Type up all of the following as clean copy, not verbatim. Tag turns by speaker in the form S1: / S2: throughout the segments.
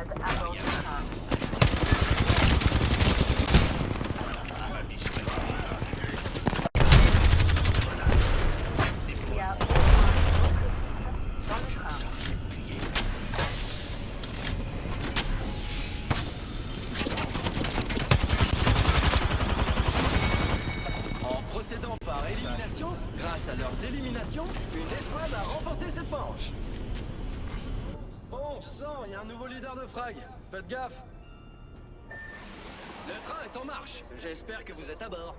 S1: escouade à bord du train. Il y a au moins une autre cible dans le train.
S2: En procédant par élimination, grâce à leurs éliminations, une escouade a remporté cette manche. Bon sang, il y a un nouveau leader de frag. Faites gaffe. Le train est en marche. J'espère que vous êtes à bord.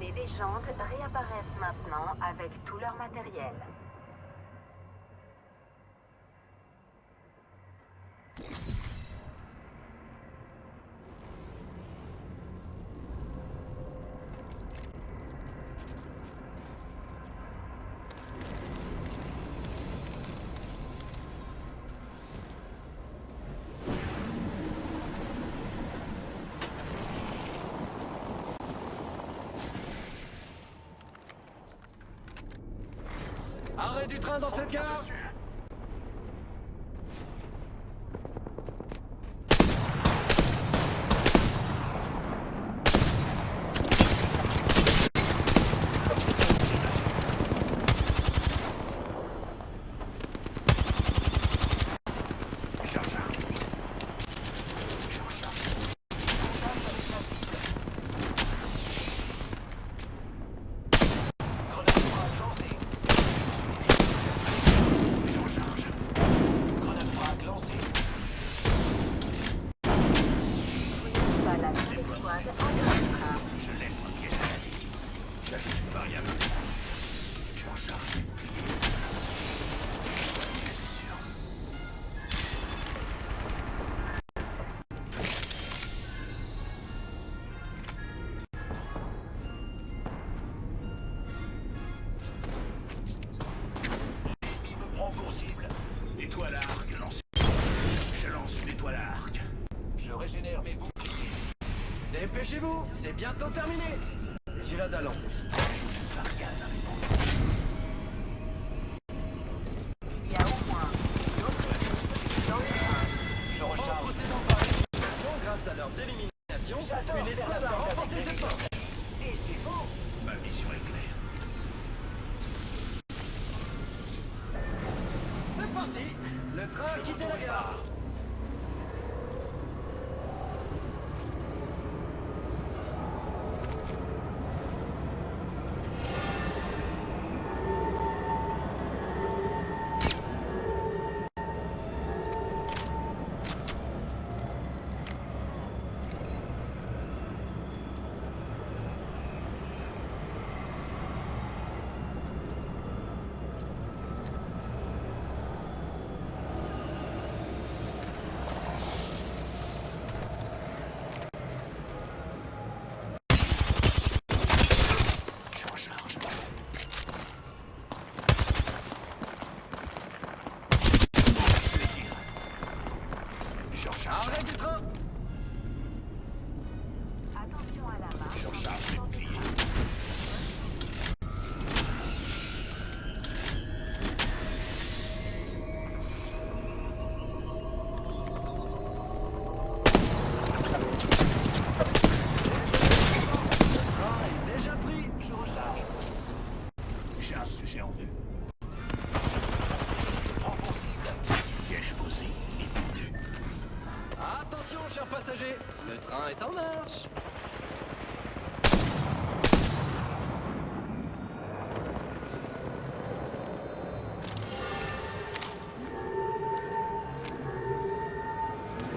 S1: Les légendes réapparaissent maintenant avec tout leur matériel.
S2: Arrêt du train dans cette gare.
S3: Étoile à arc lancée. Je lance une étoile à arc. Je régénère mes boucliers.
S2: Dépêchez-vous, c'est bientôt terminé. J'ai la dalle en plus.
S1: Il y a au moins une autre cible dans le train.
S3: Je
S2: En
S3: recharge.
S2: procédant par élimination, grâce à leurs éliminations, une escouade a remporté cette manche.
S3: Et c'est bon. Ma mission est claire.
S2: C'est parti. Le train a quitté la gare.
S3: Je recharge. Je recharge.
S2: Arrêt du train.
S1: Attention à la marche.
S3: Je recharge mes boucliers.
S2: Le train est déjà pris.
S3: Je recharge. J'ai un sujet en vue. Prends pour cible. Piège posé et tendu.
S2: Attention, chers passagers, le train est en marche.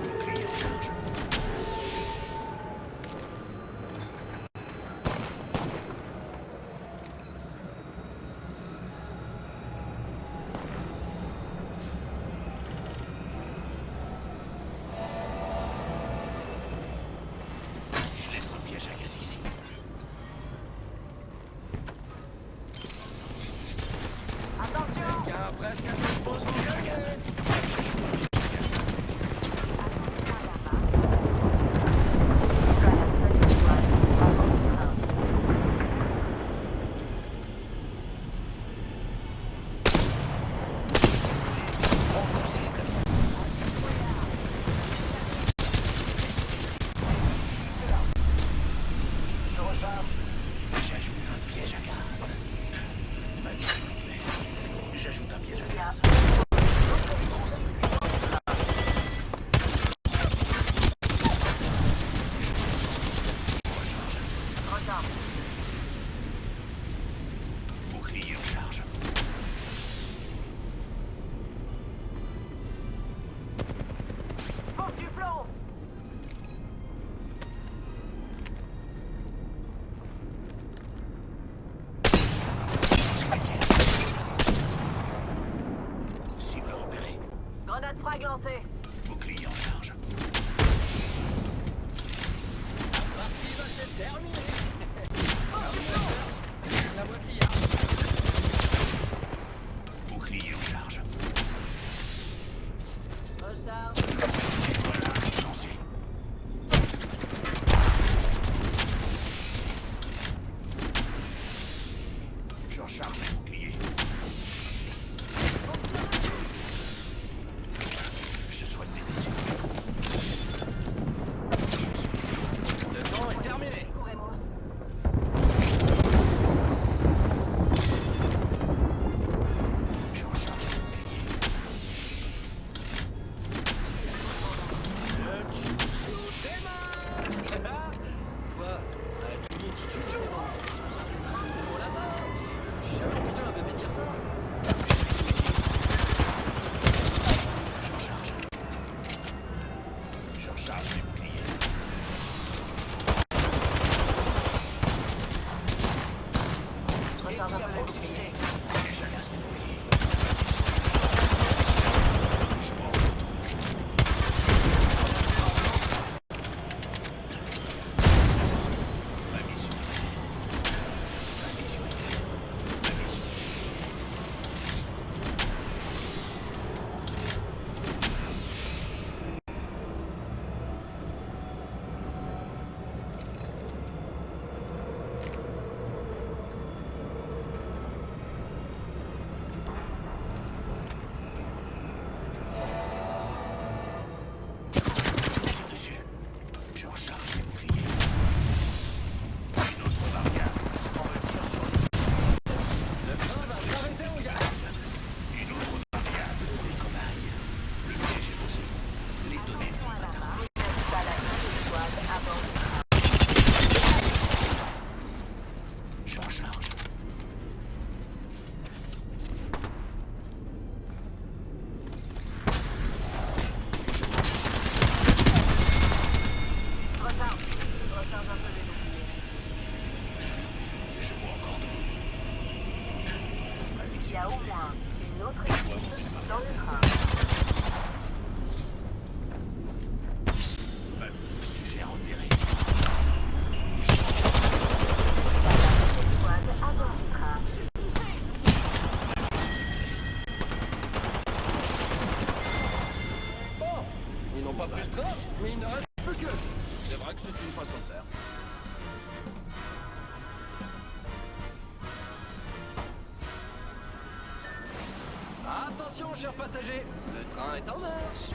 S3: Bouclier en charge. Je laisse
S2: mais il ne reste plus que... C'est vrai que c'est une façon de faire. Attention, chers passagers, le train est en marche.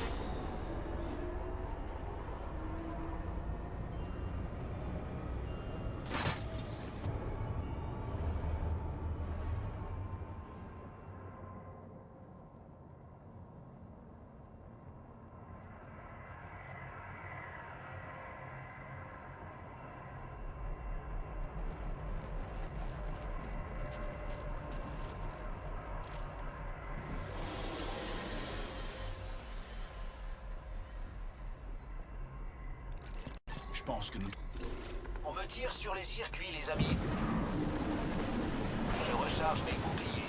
S3: Je pense que nous... On me tire sur les circuits, les amis. Je recharge mes boucliers.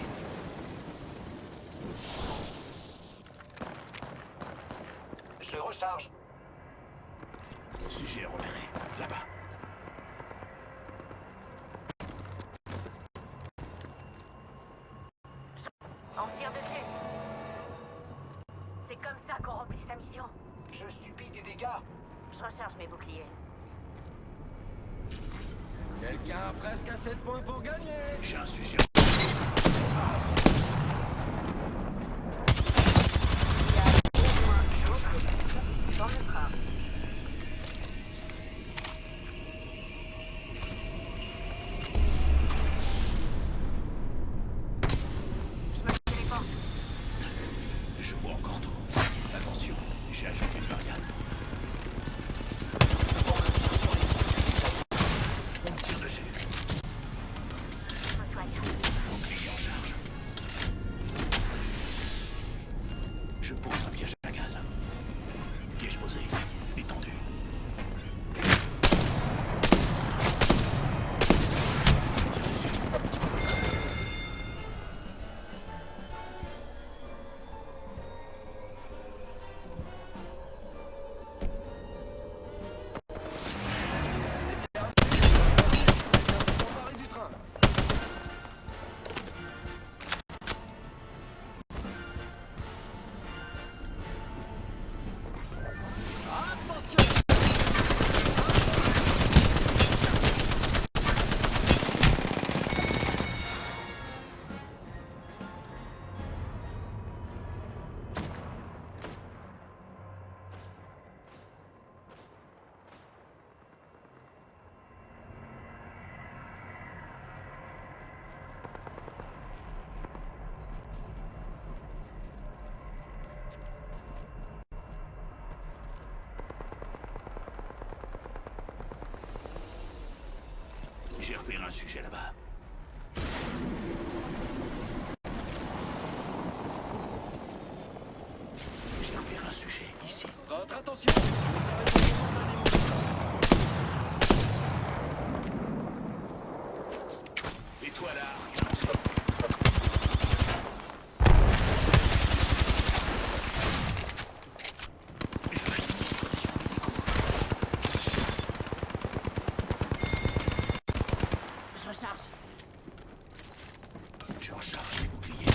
S3: Je recharge. Sujet repéré, là-bas.
S1: On me tire dessus. C'est comme ça qu'on remplit sa mission.
S3: Je subis des dégâts.
S1: Je recharge mes boucliers.
S2: Quelqu'un a presque assez de points pour gagner.
S3: J'ai un sujet.
S1: Il y a au moins un dans le train. Je me téléporte.
S3: Je vois encore trop. Attention, j'ai ajouté une variable. On me tire dessus.
S1: Je me soigne.
S3: Bouclier en charge. Je pose un piège à gaz. Piège posé. Étendu. Tire dessus.
S2: S'emparer du train. Attention!
S3: J'ai repéré un sujet là-bas. J'ai repéré un sujet ici.
S2: Votre attention! Vous avez besoin d'un émoi.
S3: Étoile à arc lancée.
S1: Je recharge.
S3: Je recharge les boucliers.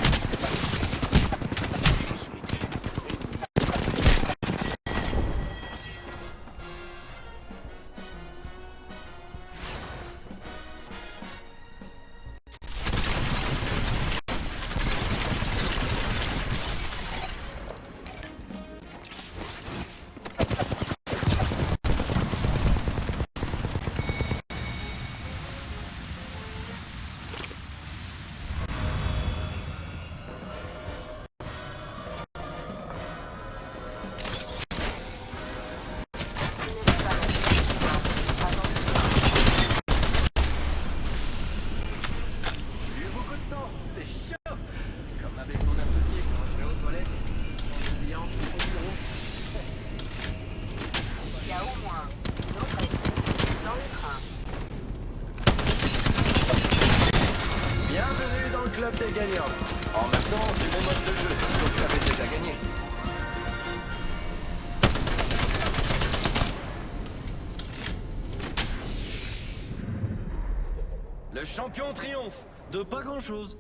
S3: Je suis sous les tirs.
S2: J'ai eu beaucoup de temps, c'est chaud! Comme avec mon associé quand je vais aux toilettes, en oubliant tout au bureau.
S1: Il y a au moins une autre équipe dans le train.
S2: Bienvenue dans le club des gagnants. En maintenant, c'est le mode de jeu, donc vous avez déjà gagné. Le champion triomphe de pas grand-chose.